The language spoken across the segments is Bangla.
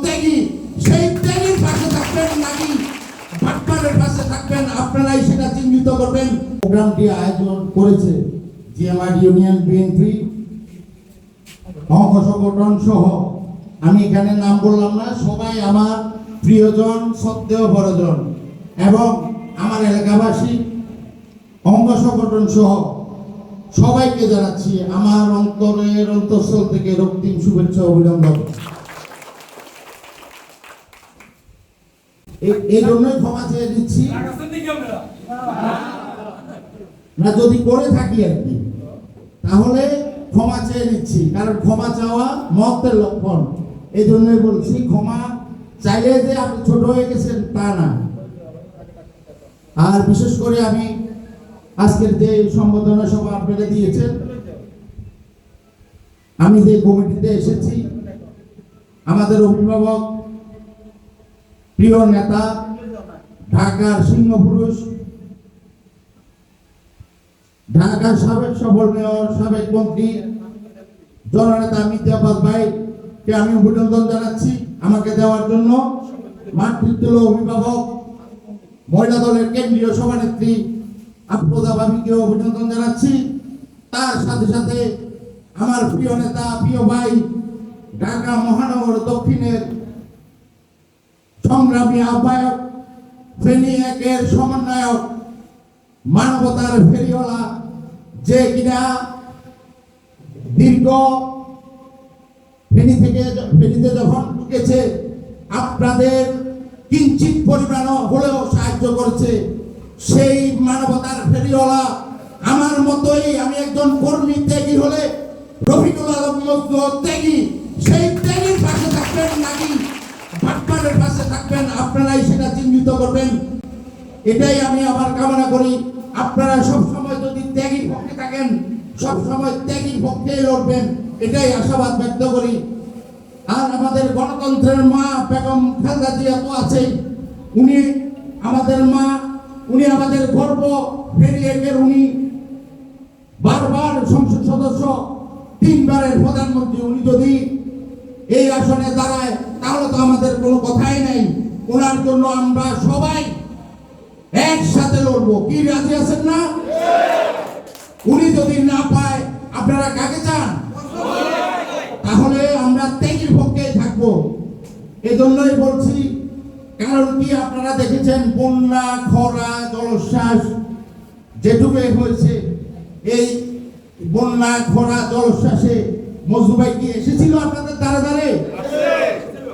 ত্যাগী, সেই ত্যাগীর পাশে থাকবেন নাকি বাটপারের পাশে থাকবেন, আপনারাই সেটা চিহ্নিত করবেন। প্রোগ্রামটি আয়োজন করেছে জিএমআর ইউনিয়ন বিএনপি অঙ্গ সংগঠন সহ, আমি এখানে নাম বললাম না, সবাই আমার প্রিয়জন, শ্রদ্ধেয় বড়জন এবং আমার এলাকাবাসী অঙ্গ সংগঠন সহ সবাইকে জানাচ্ছি আমার অন্তরের অন্তঃস্থল থেকে রক্তিম শুভেচ্ছা অভিনন্দন। এই জন্যই ক্ষমা চেয়ে দিচ্ছি না, যদি করে থাকি আর কি তাহলে ক্ষমা চেয়ে নিচ্ছি, কারণ ক্ষমা চাওয়া মহত্বের লক্ষণ। এই জন্যই বলছি, ক্ষমা চাইলে যে আপনি ছোট হয়ে গেছেন তা না। আর বিশেষ করে আমি আজকের যে সম্বোধনা সভা আপনারা দিয়েছেন, আমি যে কমিটিতে এসেছি, আমাদের অভিভাবক, প্রিয় নেতা, ঢাকার সিংহপুরুষ, ঢাকার সাবেক সফল মেয়র, সাবেক মন্ত্রী, জননেতা মির্জা আব্বাস ভাইকে আমি অভিনন্দন জানাচ্ছি আমাকে দেওয়ার জন্য। মাতৃত্ব অভিভাবক, মহিলা দলের কেন্দ্রীয় সভানেত্রী আফরোজা ভাবিকে অভিনন্দন জানাচ্ছি। তার সাথে সাথে আমার প্রিয় নেতা, প্রিয় ভাই, ঢাকা মহানগর দক্ষিণের সংগ্রামী আহ্বায়ক, ফেনী একের সমন্বয়ক, মানবতার ফেরিওয়ালা, যে কিনা দীর্ঘ ফেনীতে যখন ঢুকেছে আপনাদের কিঞ্চিত পরিমাণ হলেও সাহায্য করেছে, সেই মানবতার ফেরিওয়ালা আমার মতোই আমি একজন কর্মী ত্যাগী হলে রফিকুল আলম মজনু ত্যাগী, সেই ত্যাগীর পাশে থাকবেন নাকি বাটপারের পাশে থাকবেন, আপনারাই সেটা চিহ্নিত করবেন। এটাই আমি আবার কামনা করি। আপনারা সব সময় যদি ত্যাগীর পক্ষে থাকেন, সব সময় ত্যাগীর পক্ষে লড়বেন, এটাই আশাবাদ ব্যক্ত করি। আর আমাদের গণতন্ত্রের মা বেগম খালেদা জিয়া তো আছেই, উনি আমাদের মা, উনি আমাদের গর্ব। ফেনী একের উনি বারবার সংসদ সদস্য, 3 বারের প্রধানমন্ত্রী। উনি যদি এই আসনে দাঁড়ায় তাহলে তো আমাদের কোনো কথাই নাই। ওনার জন্য আমরা সবাই একসাথে লড়বো। কি রাজি আছেন না? উনি যদি না পায় আপনারা কাকে চান? তাহলে আমরা ত্যাগীর পক্ষে থাকবো। এজন্যই বলছি, কারণ কি আপনারা দেখেছেন বন্যা, খরা, জলোচ্ছ্বাস যেটুকু হয়েছে, এই বন্যা, খরা, জলোচ্ছ্বাসে মজনু ভাই কি এসেছিল আপনাদের দ্বারে দ্বারে?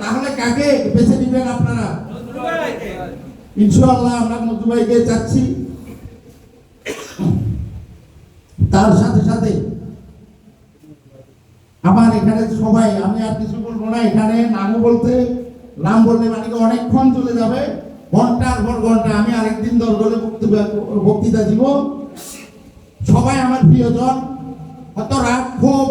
তাহলে কাকে বেছে দিবেন আপনারা? ইনশাআল্লাহ আমরা মজনু ভাইকে চাচ্ছি। তার সাথে সাথে আমার এখানে সবাই, আমি আর কিছু বলবো না, এখানে নাম বললে মানে অনেকক্ষণ চলে যাবে, ঘন্টার পর ঘন্টা। আমি আরেকদিন দরকারে বক্তৃতা দিব। সবাই আমার প্রিয়জন, অত রাগ ক্ষোভ